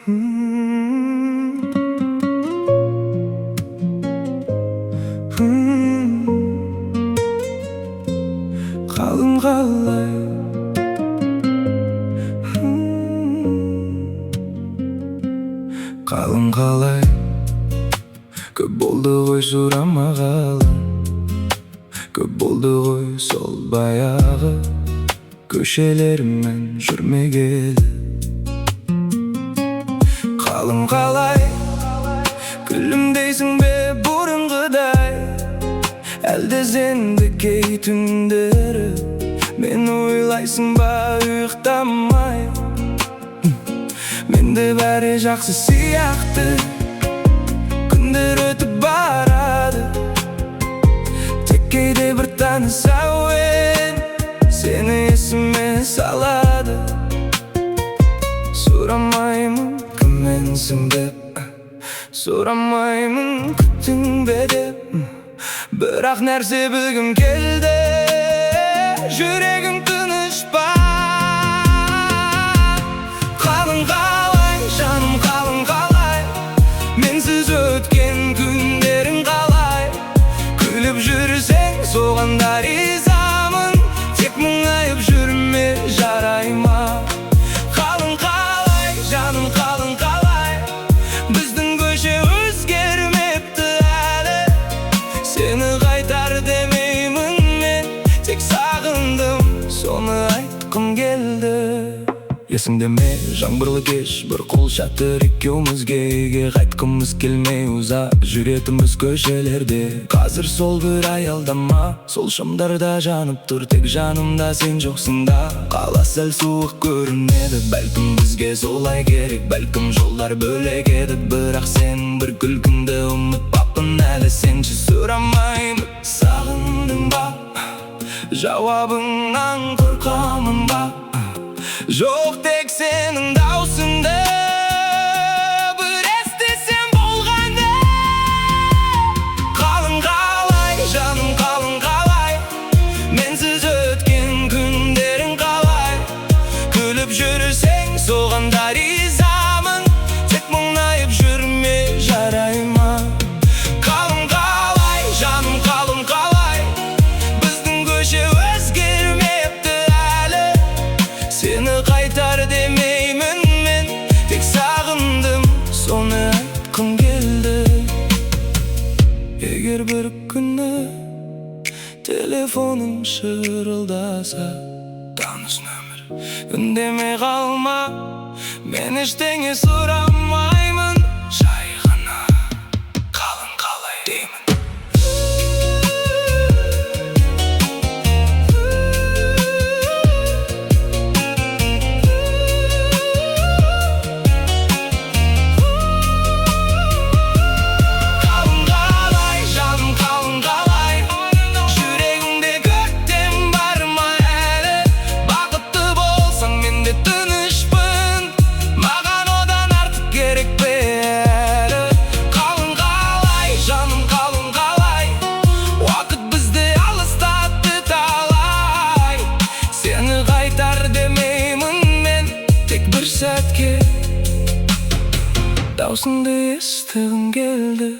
Қалың қалай, қалың қалай, көп болды ғой сұрамағалы, көп болды ғой сол баяғы көшелеріммен жүрмегелі. Қалың қалай, күлімдейсің бе бұрынғыдай, әлде сенді кей түндері мен ойлайсың ба ұйықтамай? Менде бәрі жақсы сияқты, күндер өтіп барады, тек кейде бір таныс әуен сені есіме салады. Сұрамаймын кімменсің деп, сұрамаймын күттің бе деп, бірақ нәрсе білгім келді, жүрегім тыныш па? Қалың қалай, жаным қалың қалай, менсіз өткен күндерің қалай? Күліп жүрсең соған да ризамын, тек мұңайып жүрме жарай ма? Қалың қалай, жаным қалың қалай, біздің көше өзгермепті әлі, сені қайтар демеймін мен, тек сағындым, соны айтқым келді. Есіңде ме жаңбырлы кеш, бір қол шатыр екеумізге, үйге қайтқымыз келмей ұзақ жүретінбіз көшелерде. Қазір сол бір аялдама, сол шамдарда жанып тұр, тек жанымда сен жоқсың да. Қала сәл суық көрінеді, бәлкім бізге солай керек, бәлкім жолдар бөлек еді, бірақ сен бір күлкіңді ұмытпаппын әлі. Сенші сұрамаймын, сағындың ба, жауабыңнан қорқамын ба? Жоқ, тек сенің даусыңды бір естісем болғанда. Қалың қалай, жаным қалың қалай, менсіз өткен күндерің қалай? Күліп жүрсең соған да ризамын, тек мұңайып жүрме жарай ма? Қалың қалай, жаным қалың қалай, біздің көше өзгермепті әлі, сені қайтар демеймін мен, тек сағындым, соны айтқым келді. Егер бір күні телефоным шырылдаса, таныс нөмір, үндемей қалма, мен ештеңе сұрамаймын, жай ғана қалың қалай деймін. Сәтке даусыңды естігім келді.